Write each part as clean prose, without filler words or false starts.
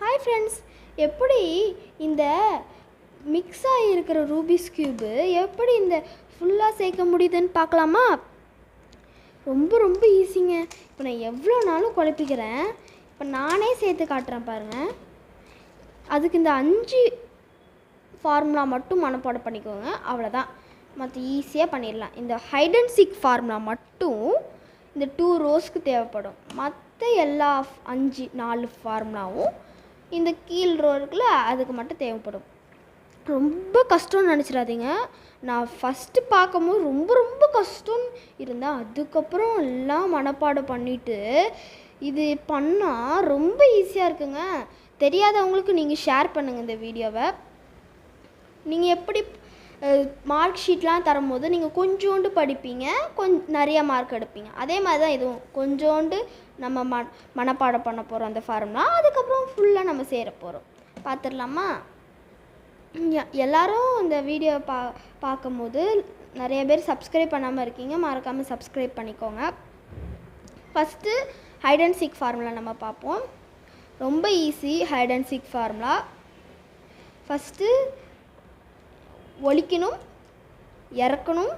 Hi friends, எப்படி இந்த mix ஆகியிருக்கிற Rubik's cube எப்படி இந்த ஃபுல்லாக சேர்க்க முடியுதுன்னு பார்க்கலாமா? ரொம்ப ஈஸிங்க. இப்போ நான் எவ்வளோ நாளும் குழப்பிக்கிறேன். இப்போ நானே சேர்த்து காட்டுறேன் பாருங்கள். அதுக்கு இந்த 5 ஃபார்முலா மட்டும் மனப்பாடம் பண்ணிக்கோங்க, அவ்வளோதான். மற்ற ஈஸியாக பண்ணிடலாம். இந்த ஹைட் அண்ட் சீக் ஃபார்முலா மட்டும் இந்த 2 ரோஸ்க்கு தேவைப்படும். மற்ற எல்லா 4 ஃபார்முலாவும் இந்த கீழ் ரோ இருக்குல்ல, அதுக்கு மட்டும் தேவைப்படும். ரொம்ப கஷ்டம்னு நினச்சிடாதீங்க. நான் ஃபஸ்ட்டு பார்க்கும்போது ரொம்ப கஷ்டம்னு இருந்தேன். அதுக்கப்புறம் எல்லாம் மனப்பாடம் பண்ணிவிட்டு இது பண்ணால் ரொம்ப ஈஸியாக இருக்குங்க. தெரியாதவங்களுக்கு நீங்கள் ஷேர் பண்ணுங்கள் இந்த வீடியோவை. நீங்கள் எப்படி மார்க் ஷீட்லாம் தரும்போது நீங்கள் கொஞ்சோண்டு படிப்பீங்க, நிறைய மார்க் எடுப்பீங்க. அதே மாதிரி தான் இதுவும் கொஞ்சோண்டு நம்ம மனப்பாடம் பண்ண போகிறோம் அந்த ஃபார்முலா. அதுக்கப்புறம் ஃபுல்லாக நம்ம சேர போகிறோம். பார்த்துடலாமா? எல்லோரும் இந்த வீடியோ பார்க்கும்போது நிறைய பேர் சப்ஸ்கிரைப் பண்ணாமல் இருக்கீங்க, மறக்காமல் சப்ஸ்கிரைப் பண்ணிக்கோங்க. First hide and seek formula நம்ம பார்ப்போம். ரொம்ப easy hide and seek formula. First ஒழிக்கணும், இறக்கணும்,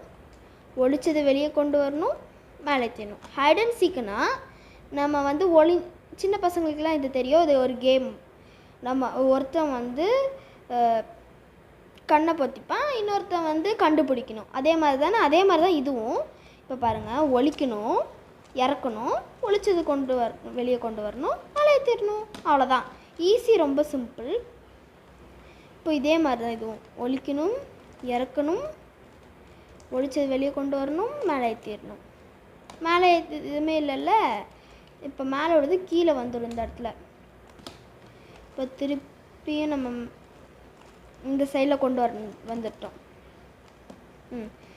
ஒழிச்சது வெளியே கொண்டு வரணும், மேலே ஏற்றணும். ஹைட் அண்ட் சீக்குனா நம்ம சின்ன பசங்களுக்கெல்லாம் இது தெரியும். இது ஒரு கேம். நம்ம ஒருத்தன் கண்ணை பொத்திப்பான், இன்னொருத்தன் கண்டுபிடிக்கணும். அதே மாதிரி தானே, அதே மாதிரி தான் இதுவும். இப்போ பாருங்கள், ஒழிக்கணும், இறக்கணும், ஒழிச்சது வெளியே கொண்டு வரணும், மேலே ஏற்றிடணும், அவ்வளோதான். ஈஸி, ரொம்ப சிம்பிள். இப்போ இதே மாதிரி தான் இதுவும். ஒழிக்கணும், இறக்கணும், ஒழிச்சது வெளியே கொண்டு வரணும், மேலே ஏற்றிடணும். மேலே எதுவுமே இல்லைல்ல. இப்போ மேலே உள்ளது கீழே வந்துடும் இந்த இடத்துல. இப்போ திருப்பியும் நம்ம இந்த சைடில் கொண்டு வந்துட்டோம்.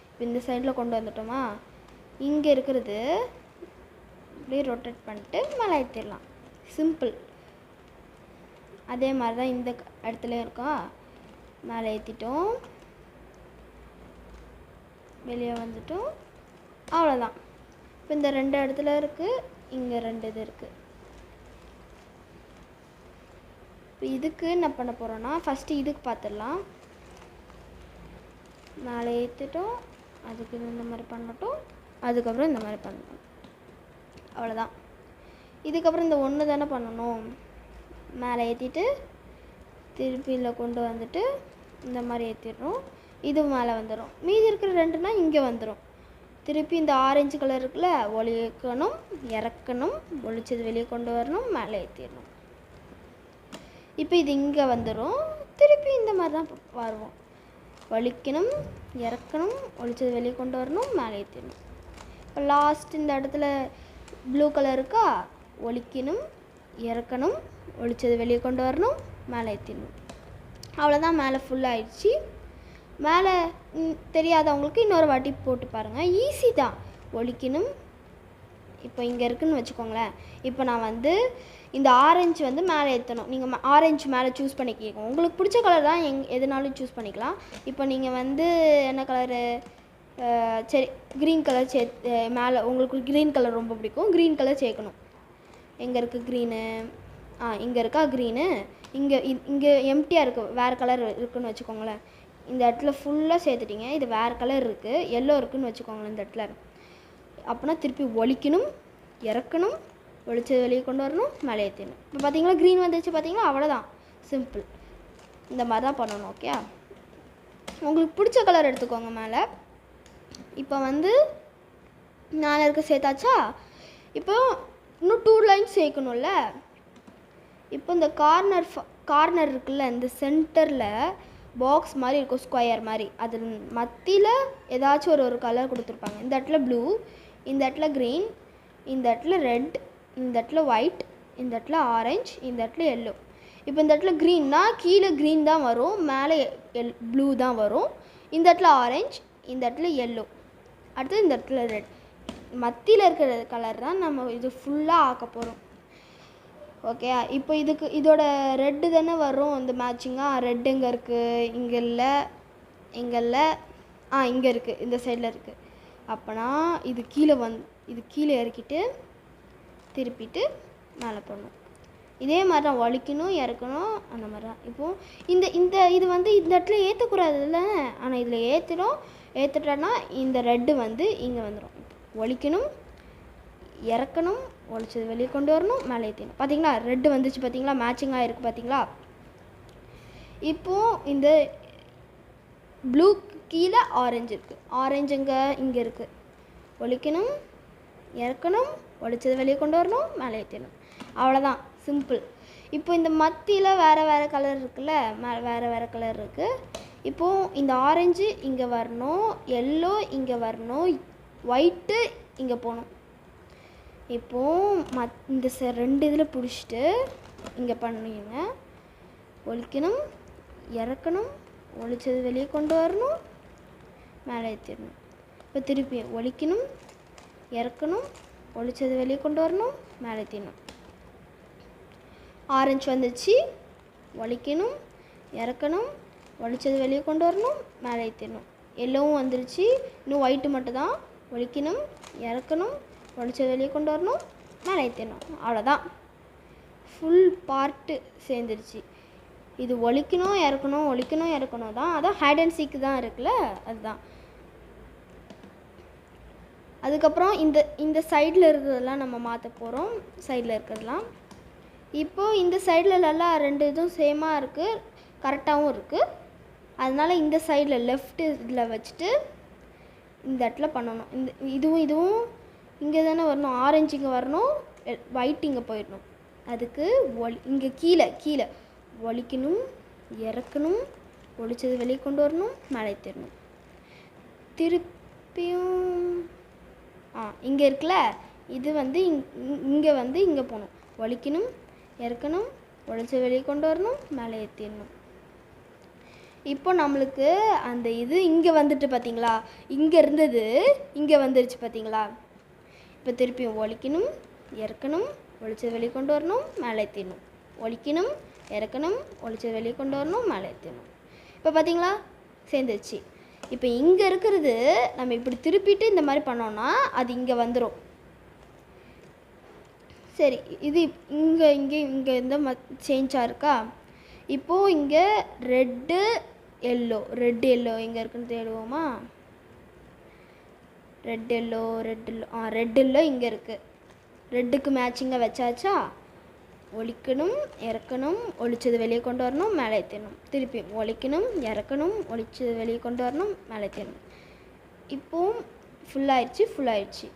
இப்போ இந்த சைடில் கொண்டு வந்துட்டோமா? இங்கே இருக்கிறது அப்படியே ரொட்டேட் பண்ணிட்டு மேலே ஏற்றிடலாம். சிம்பிள். அதே மாதிரி தான் இந்த இடத்துலையும் இருக்கா. மேலே ஏற்றிட்டோம், வெளியே வந்துட்டோம், அவ்வளோதான். இப்போ இந்த 2 இடத்துல இருக்குது, இங்கே 2 இது இருக்குது. இப்போ இதுக்கு என்ன பண்ண போகிறோன்னா, ஃபஸ்ட்டு இதுக்கு பார்த்துடலாம். மேலே ஏற்றிட்டோம், அதுக்கு இந்த மாதிரி பண்ணட்டும், அதுக்கப்புறம் இந்த மாதிரி பண்ணணும், அவ்வளோதான். இதுக்கப்புறம் இந்த 1 தானே பண்ணணும். மேலே ஏற்றிட்டு திருப்பியில் கொண்டு வந்துட்டு இந்த மாதிரி ஏற்றிடணும். இது மேலே வந்துடும். மீதி இருக்கிற 2னா இங்கே வந்துடும். திருப்பி இந்த ஆரஞ்சு கலர் இருக்குல்ல, ஒழிக்கணும், இறக்கணும், ஒழிச்சது வெளியே கொண்டு வரணும், மேலே ஏற்றிடணும். இப்போ இது இங்கே வந்துடும். திருப்பி இந்த மாதிரி தான் வருவோம். ஒழிக்கணும், இறக்கணும், ஒழிச்சது வெளியே கொண்டு வரணும், மேலே ஏற்றிடணும். இப்போ லாஸ்ட் இந்த இடத்துல ப்ளூ கலர் இருக்கா, ஒழிக்கணும், இறக்கணும், ஒழிச்சது வெளியே கொண்டு வரணும், மேலே ஏற்றிடணும், அவ்வளோதான். மேலே ஃபுல்லாகிடுச்சு. மேலே தெரியாதவங்களுக்கு இன்னொரு வாட்டி போட்டு பாருங்கள். ஈஸி தான். ஒழிக்கணும், இப்போ இங்கே இருக்குதுன்னு வச்சுக்கோங்களேன். இப்போ நான் இந்த ஆரஞ்சு மேலே ஏற்றணும். நீங்கள் ஆரஞ்சு மேலே சூஸ் பண்ணிக்கோங்க. உங்களுக்கு பிடிச்ச கலர் தான், எதுனாலும் சூஸ் பண்ணிக்கலாம். இப்போ நீங்கள் என்ன கலரு, சரி க்ரீன் கலர் மேலே உங்களுக்கு க்ரீன் கலர் ரொம்ப பிடிக்கும், க்ரீன் கலர் சேர்க்கணும். எங்கே இருக்குது க்ரீனு? இங்கே இருக்கா க்ரீனு? இங்கே எம்டியாக இருக்குது, வேறு கலர் இருக்குதுன்னு வச்சுக்கோங்களேன். இந்த இடத்துல ஃபுல்லாக சேர்த்துட்டிங்க. இது வேறு கலர் இருக்குது, எல்லோ இருக்குதுன்னு வச்சுக்கோங்களேன் இந்த இடத்துல. அப்படின்னா திருப்பி ஒழிக்கணும், இறக்கணும், ஒழிச்சது வெளியே கொண்டு வரணும், மேலே ஏற்றணும். இப்போ பார்த்தீங்களா க்ரீன் வந்துச்சு, பார்த்தீங்களா? அவ்வளோதான், சிம்பிள். இந்த மாதிரி தான் பண்ணணும். ஓகே, உங்களுக்கு பிடிச்ச கலர் எடுத்துக்கோங்க மேலே. இப்போ மேலே இருக்க சேர்த்தாச்சா? இப்போ இன்னும் 2 லைன்ஸ் சேர்க்கணும்ல. இப்போ இந்த கார்னர் இருக்குல்ல, இந்த சென்டரில் பாக்ஸ் மாதிரி இருக்கும், ஸ்கொயர் மாதிரி. அது மத்தியில் ஏதாச்சும் ஒரு கலர் கொடுத்துருப்பாங்க. இந்த இடத்துல ப்ளூ, இந்த இடத்துல க்ரீன், இந்த இடத்துல ரெட், இந்த இடத்துல ஒயிட், இந்த இடத்துல ஆரஞ்சு, இந்த இடத்துல எல்லோ. இப்போ இந்த இடத்துல க்ரீன்னா கீழே க்ரீன் தான் வரும், மேலே ப்ளூ தான் வரும். இந்த இடத்துல ஆரஞ்சு, இந்த இடத்துல எல்லோ, அடுத்து இந்த இடத்துல ரெட். மத்தியில் இருக்கிற கலர் தான் நம்ம இது ஃபுல்லாக ஆக்க போகிறோம். ஓகே, இப்போ இதோட ரெட்டு தானே வரும் இந்த மேட்சிங்காக. ரெட் எங்கே இருக்குது? இங்கே இல்லை, இங்கே இல்லை, இங்கே இருக்குது, இந்த சைடில் இருக்குது. அப்போனா இது கீழே இறக்கிட்டு திருப்பிட்டு மேலே போடணும். இதே மாதிரி தான் வலிக்கணும் இறக்கணும் அந்த மாதிரி தான். இப்போது இந்த இந்த இது வந்து இந்த இடத்துல ஏற்றக்கூடாதுல்ல, ஆனால் இதில் ஏற்றுட்டோன்னா இந்த ரெட்டு வந்து இங்கே வந்துடும். ஒலிக்கணும் இறக்கணும் ஒழிச்சது வெளியே கொண்டு வரணும் மேலே ஏற்றணும். பார்த்தீங்களா ரெட்டு வந்துச்சு பார்த்தீங்களா, மேட்சிங்காக இருக்குது பார்த்தீங்களா. இப்போது இந்த ப்ளூ கீழே ஆரஞ்சு இருக்குது, ஆரஞ்சுங்க இங்கே இருக்குது. ஒலிக்கணும் இறக்கணும் ஒழிச்சது வெளியே கொண்டு வரணும் மேலே ஏற்றணும். அவ்வளோதான், சிம்பிள். இப்போ இந்த மத்தியில் வேறு கலர் இருக்குல்ல, வேறு கலர் இருக்குது. இப்போது இந்த ஆரஞ்சு இங்கே வரணும், எல்லோ இங்கே வரணும், ஒயிட்டு இங்கே போகணும். இப்போது இந்த ரெண்டு இதில் பிடிச்சிட்டு இங்கே பண்ணுவீங்க. ஒலிக்கணும் இறக்கணும் ஒழிச்சது வெளியே கொண்டு வரணும் மேலே ஏற்றிடணும். இப்போ திருப்பி ஒலிக்கணும் இறக்கணும் ஒழிச்சது வெளியே கொண்டு வரணும் மேலே ஏற்றிடணும். ஆரஞ்சு வந்துச்சு, ஒலிக்கணும் இறக்கணும் ஒழிச்சது வெளியே கொண்டு வரணும் மேலே ஏற்றிடணும். எல்லோவும் வந்துருச்சு, இன்னும் ஒயிட்டு மட்டும் தான். ஒலிக்கணும் இறக்கணும் ஒழிச்சது வெளியே கொண்டு வரணும் மேலே ஏற்றிடணும். அவ்வளோதான், ஃபுல் பார்ட்டு சேர்ந்துருச்சு. இது ஒலிக்கணும் இறக்கணும் தான், அதான் ஹைட் அண்ட் சீக்கு தான் இருக்குல்ல, அதுதான். அதுக்கப்புறம் இந்த சைடில் இருக்கிறதெல்லாம் நம்ம மாற்ற போகிறோம், சைடில் இருக்கிறதெல்லாம். இப்போது இந்த சைடில் நல்லா ரெண்டு இதுவும் சேமாக இருக்குது, கரெக்டாகவும் இருக்குது. அதனால் இந்த சைடில் லெஃப்ட் இதில் வச்சுட்டு இந்த இடத்துல பண்ணணும். இதுவும் இங்கே தானே வரணும், ஆரஞ்சு இங்கே வரணும், ஒயிட் இங்கே போயிடணும். அதுக்கு இங்கே கீழே ஒலிக்கணும் இறக்கணும் ஒழிச்சது வெளியே கொண்டு வரணும் மேலே ஏற்றிடணும். திருப்பியும் இங்கே இருக்குல்ல, இது வந்து இங்கே போகணும். ஒலிக்கணும் இறக்கணும் ஒழிச்சது வெளியே கொண்டு வரணும் மேலே ஏற்றிடணும். இப்போ நம்மளுக்கு அந்த இது இங்கே வந்துட்டு பார்த்தீங்களா, இங்கே இருந்தது இங்கே வந்துருச்சு பார்த்தீங்களா. இப்போ திருப்பியும் ஒலிக்கணும் இறக்கணும் ஒழிச்சது வெளியே கொண்டு வரணும் மேலே ஏற்றிடணும். ஒலிக்கணும் இறக்கணும் ஒழிச்சது வெளியே கொண்டு வரணும் மேலே ஏற்றணும். இப்போ பார்த்தீங்களா சேர்ந்துருச்சு. இப்போ இங்கே இருக்கிறது நம்ம இப்படி திருப்பிட்டு இந்த மாதிரி பண்ணோன்னா அது இங்கே வந்துடும். சரி, இது இங்கே இந்த சேஞ்சாக இருக்கா. இப்போது இங்கே ரெட்டு எல்லோ எங்கே இருக்குன்னு தேடுவோமா. ரெட் எல்லோ இங்கே இருக்குது. ரெட்டுக்கு மேட்சிங்காக வச்சாச்சா. ஒலிக்கணும் இறக்கணும் ஒழிச்சது வெளியே கொண்டு வரணும் மேலே ஏற்றணும். திருப்பி ஒலிக்கணும் இறக்கணும் ஒழிச்சது வெளியே கொண்டு வரணும் மேலே ஏற்றணும். இப்போது ஃபுல்லாகிடுச்சு.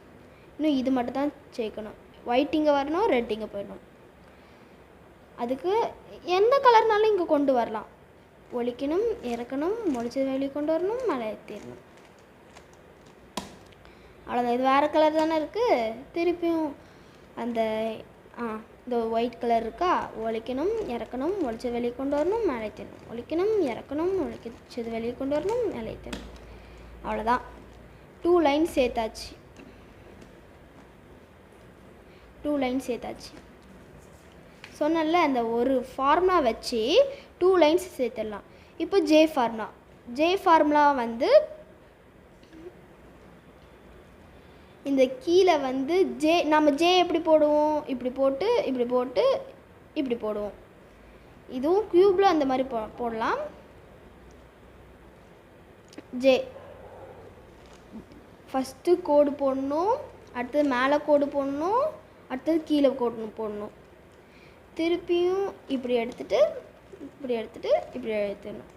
இன்னும் இது மட்டும் தான் சேர்க்கணும். ஒயிட் இங்கே வரணும், ரெட் இங்கே போயிடணும். அதுக்கு எந்த கலர்னாலும் இங்கே கொண்டு வரலாம். ஒலிக்கணும் இறக்கணும் ஒழிச்சது வெளியே கொண்டு வரணும் மேலே ஏற்றிடணும். அவ்வளோதான். இது வேறு கலர் தானே இருக்குது. திருப்பியும் அந்த இந்த ஒயிட் கலர் இருக்கா. ஒலிக்கணும் இறக்கணும் ஒழிச்சது வெளியே கொண்டு வரணும் மேலே ஏற்றணும். ஒலிக்கணும் இறக்கணும் ஒழிச்சது வெளியே கொண்டு வரணும் மேலே ஏற்றணும். அவ்வளோதான், 2 லைன்ஸ் சேர்த்தாச்சு. 2 லைன்ஸ் சேர்த்தாச்சு. சொன்னல அந்த ஒரு ஃபார்முலா வச்சு 2 லைன்ஸ் சேர்த்துடலாம். இப்போ ஜே ஃபார்முலா வந்து இந்த கீழே வந்து நம்ம ஜே எப்படி போடுவோம், இப்படி போட்டு இப்படி போடுவோம். இதுவும் க்யூப்பில் அந்த மாதிரி போடலாம். ஜே ஃபஸ்ட்டு கோடு போடணும், அடுத்தது மேலே கோடு போடணும், அடுத்தது கீழே கோடு போடணும். திருப்பியும் இப்படி எடுத்துட்டு இப்படி எடுத்துடணும்.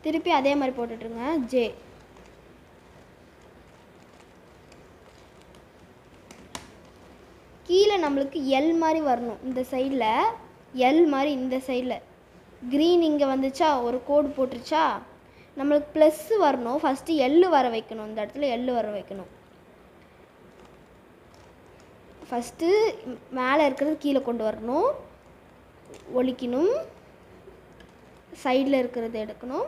திருப்பி அதே மாதிரி போட்டுட்ருங்க. ஜே கீழே நம்மளுக்கு எல் மாதிரி வரணும். இந்த சைடில் எல் மாதிரி, இந்த சைடில் க்ரீன் இங்கே வந்துச்சா, ஒரு கோடு போட்டுருச்சா, நம்மளுக்கு ப்ளஸ்ஸு வரணும். ஃபஸ்ட்டு எள்ளு வர வைக்கணும். இந்த இடத்துல எள்ளு வர வைக்கணும். ஃபஸ்ட்டு மேலே இருக்கிறது கீழே கொண்டு வரணும். ஒலிக்கணும், சைடில் இருக்கிறது எடுக்கணும்.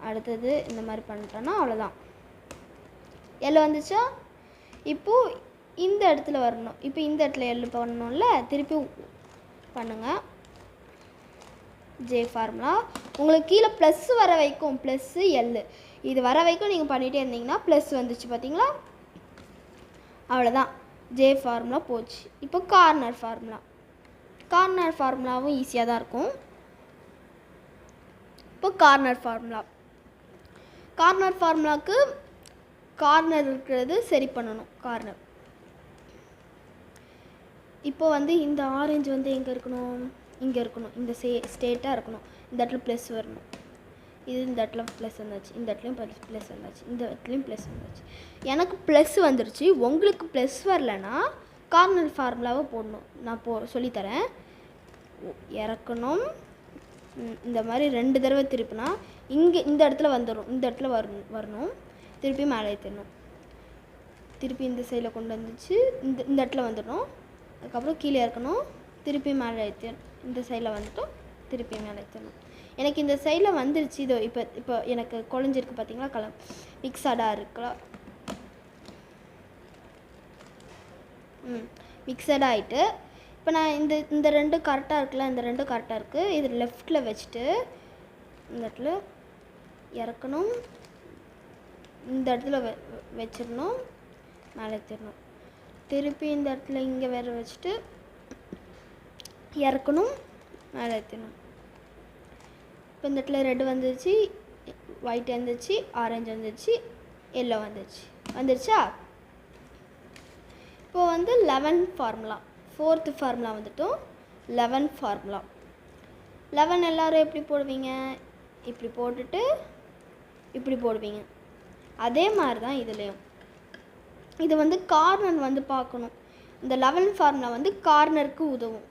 அடுத்தது இந்த மாதிரி பண்ணிட்டோன்னா அவ்வளோதான். எள்ளு வந்துச்சா. இப்போது இந்த இடத்துல வரணும். இப்போ இந்த இடத்துல எள்ளு பண்ணணும்ல, திருப்பி பண்ணுங்கள். ஜே ஃபார்முலா உங்களுக்கு கீழே ப்ளஸ்ஸு வர வைக்கும். ப்ளஸ்ஸு எள்ளு இது வர வைக்கும். நீங்கள் பண்ணிகிட்டே இருந்தீங்கன்னா ப்ளஸ் வந்துச்சு பார்த்தீங்களா. அவ்வளோதான், ஜே ஃபார்முலா போச்சு. இப்போ கார்னர் ஃபார்முலாவும் ஈஸியாக தான் இருக்கும். இப்போ கார்னர் ஃபார்முலாவுக்கு கார்னர் இருக்கிறது சரி பண்ணணும். கார்னர் இப்போ வந்து இந்த ஆரஞ்சு வந்து எங்கே இருக்கணும், இங்கே இருக்கணும். இந்த ஸ்டேட்டாக இருக்கணும். இந்த இடத்துல ப்ளஸ் வரணும். இது இந்த இடத்துல ப்ளஸ் வந்தாச்சு, இந்த இடத்துலையும் ப்ளஸ் வந்தாச்சு, இந்த இடத்துலையும் ப்ளஸ் வந்தாச்சு. எனக்கு ப்ளஸ் வந்துருச்சு. உங்களுக்கு ப்ளஸ் வரலன்னா கார்னர் ஃபார்முலாவை போடணும். நான் சொல்லித்தரேன். இறக்கணும். இந்த மாதிரி 2 தடவை திருப்பினா இங்கே இந்த இடத்துல வந்துடும். இந்த இடத்துல வரணும். திருப்பி மேலே ஏற்றணும். திருப்பி இந்த சைடில் கொண்டு வந்துச்சு. இந்த இடத்துல வந்துடணும். அதுக்கப்புறம் கீழே இருக்கணும். திருப்பி மேலே ஏற்றணும். இந்த சைடில் வந்துட்டோம். திருப்பி மேலே ஏற்றணும். எனக்கு இந்த சைடில் வந்துருச்சு. இதோ இப்போ எனக்கு குழஞ்சிருக்கு பார்த்தீங்களா, கலர் மிக்சடாக இருக்கலாம். மிக்சடாக ஆகிட்டு இப்போ நான் இந்த 2 கரெக்டாக இருக்குல்ல, இந்த 2 கரெக்டாக இருக்குது. இது லெஃப்டில் வச்சுட்டு இந்த இடத்துல இறக்கணும். இந்த இடத்துல வச்சிடணும். மேலே ஏற்றிடணும். திருப்பி இந்த இடத்துல இங்கே வேறு வச்சுட்டு இறக்கணும். மேலே ஏற்றணும். இப்போ இந்த இடத்துல ரெட் வந்துருச்சு, ஒயிட் வந்துச்சு, ஆரஞ்சு வந்துருச்சு, எல்லோ வந்துருச்சா. இப்போ வந்து 11 ஃபார்முலா, 4th ஃபார்முலா வந்துட்டோம். 11 ஃபார்முலா. 11 எல்லோரும் எப்படி போடுவீங்க, இப்படி போட்டுட்டு இப்படி போடுவீங்க. அதே மாதிரி தான் இதுலேயும். இது வந்து கார்னர் வந்து பார்க்கணும். இந்த 11 ஃபார்முலா வந்து கார்னருக்கு உதவும்.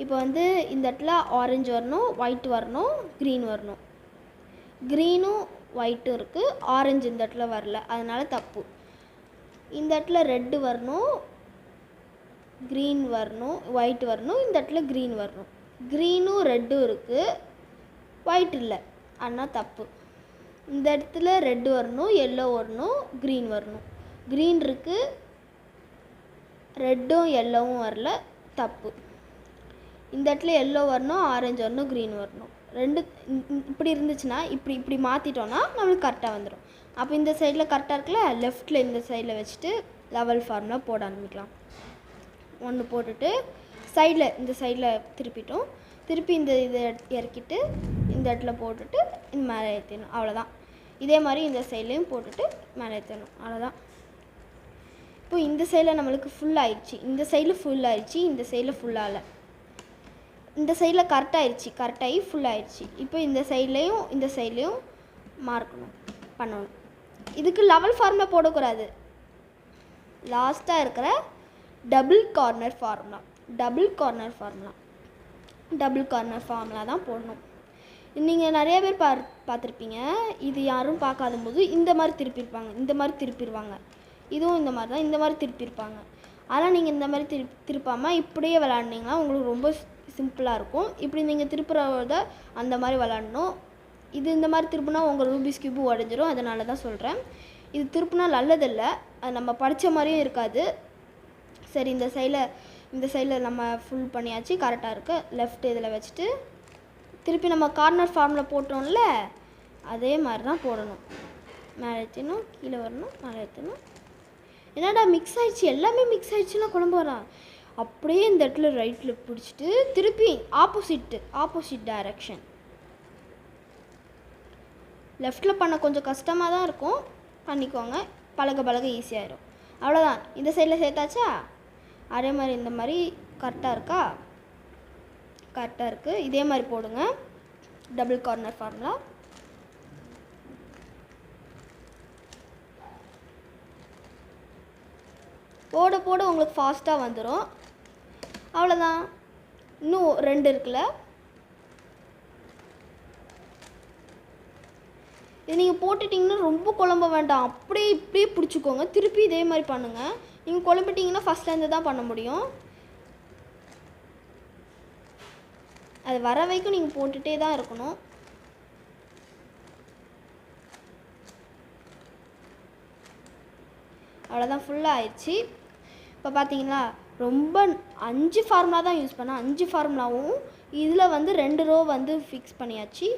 இப்போ வந்து இந்த இடத்துல ஆரஞ்சு வரணும், ஒயிட் வரணும், க்ரீன் வரணும். க்ரீனும் ஒயிட்டும் இருக்குது, ஆரஞ்சு இந்த இடத்துல வரல, அதனால் தப்பு. இந்த இடத்துல ரெட்டு வரணும், க்ரீன் வரணும், ஒயிட் வரணும். இந்த இடத்துல க்ரீன் வரணும். க்ரீனும் ரெட்டும் இருக்குது, ஒயிட் இல்லை, ஆனால் தப்பு. இந்த இடத்துல ரெட்டு வரணும், எல்லோ வரணும், க்ரீன் வரணும். க்ரீன் இருக்குது, ரெட்டும் எல்லோவும் வரல, தப்பு. இந்த இடத்துல எல்லோ வரணும், ஆரஞ்சு வரணும், க்ரீன் வரணும். இப்படி இருந்துச்சுன்னா இப்படி மாற்றிட்டோன்னா நம்மளுக்கு கரெக்டாக வந்துடும். அப்போ இந்த சைடில் கரெக்டாக இருக்குல்ல, லெஃப்டில் இந்த சைடில் வச்சுட்டு 11 ஃபார்முலா போட ஆரம்பிக்கலாம். 1 போட்டுட்டு இந்த சைடில் திருப்பிட்டோம். திருப்பி இதை இறக்கிட்டு இந்த இடத்துல போட்டுட்டு இந்த மேலே ஏற்றிடணும். அவ்வளோதான். இதே மாதிரி இந்த சைட்லேயும் போட்டுட்டு மேலே ஏற்றணும். அவ்வளோதான். இப்போ இந்த சைடில் நம்மளுக்கு ஃபுல் ஆயிடுச்சு, இந்த சைடில் ஃபுல் ஆயிடுச்சு, இந்த சைடில் ஃபுல்லாகலை. இந்த சைடில் கரெக்டாகி ஃபுல் ஆயிடுச்சு. இப்போ இந்த சைட்லேயும் பண்ணணும். இதுக்கு 11 ஃபார்முலா போடக்கூடாது. லாஸ்ட்டாக இருக்கிற டபுள் கார்னர் ஃபார்முலா தான் போடணும். நீங்கள் நிறைய பேர் பார்த்துருப்பீங்க. இது யாரும் பார்க்காத போது இந்த மாதிரி திருப்பிடுவாங்க. இதுவும் இந்த மாதிரி தான், இந்த மாதிரி திருப்பியிருப்பாங்க. ஆனால் நீங்கள் இந்த மாதிரி திருப்பாமல் இப்படியே விளாண்டிங்கன்னா உங்களுக்கு ரொம்ப சிம்பிளாக இருக்கும். இப்படி நீங்கள் திருப்புறத அந்த மாதிரி விளாடணும். இது இந்த மாதிரி திருப்பினா உங்கள் ரூபிக்ஸ் கியூபு உடஞ்சிரும். அதனால தான் சொல்கிறேன். இது திருப்பினா நல்லதில்லை, அது நம்ம படித்த மாதிரியும் இருக்காது. சரி, இந்த சைடில் நம்ம ஃபுல் பண்ணியாச்சு, கரெக்டாக இருக்குது. லெஃப்ட் இதில் வச்சுட்டு திருப்பி நம்ம கார்னர் ஃபார்முலா போட்டோம்ல, அதே மாதிரி தான் போடணும். மேலே ஏற்றணும், கீழே வரணும், மேலே ஏற்றணும். என்னடா மிக்ஸ் ஆயிடுச்சு, எல்லாமே மிக்ஸ் ஆயிடுச்சுன்னா குழம்பு வரா. அப்படியே இந்த இடத்துல ரைட்டில் பிடிச்சிட்டு திருப்பி ஆப்போசிட் டைரக்ஷன். லெஃப்டில் பண்ண கொஞ்சம் கஷ்டமாக தான் இருக்கும், பண்ணிக்கோங்க. பழக ஈஸியாகிடும். அவ்வளோதான். இந்த சைடில் சேர்த்தாச்சா, அதே மாதிரி இந்த மாதிரி கரெக்டாக இருக்கா, கரெக்டாக இருக்குது. இதே மாதிரி போடுங்க டபுள் கார்னர் ஃபார்முலா. போட உங்களுக்கு ஃபாஸ்ட்டாக வந்துடும். அவ்வளோதான். இன்னும் 2 இருக்குல்ல, இது நீங்கள் போட்டுட்டிங்கன்னா ரொம்ப குழம்ப வேண்டாம், அப்படியே இப்படியே பிடிச்சிக்கோங்க. திருப்பி இதே மாதிரி பண்ணுங்கள். நீங்கள் குழம்பிட்டிங்கன்னா ஃபஸ்ட்லேருந்து தான் பண்ண முடியும். அது வர வரைக்கும் நீங்கள் போட்டுகிட்டே தான் இருக்கணும். அவ்வளோதான், ஃபுல்லாக ஆயிடுச்சு. இப்போ பார்த்தீங்களா, ரொம்ப 5 ஃபார்முலா தான் யூஸ் பண்ணேன். 5 ஃபார்முலாவும் இதில் வந்து 2 ரோ வந்து ஃபிக்ஸ் பண்ணியாச்சு.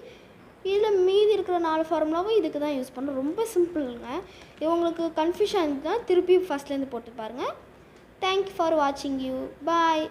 இதில் மீதி இருக்கிற 4 ஃபார்முலாவும் இதுக்கு தான் யூஸ் பண்ணோம். ரொம்ப சிம்பிளுங்க. இவங்களுக்கு கன்ஃபியூஷன் இருந்துச்சுன்னா திருப்பி ஃபஸ்ட்லேருந்து போட்டு பாருங்கள். தேங்க்யூ ஃபார் வாட்சிங் யூ. பாய்.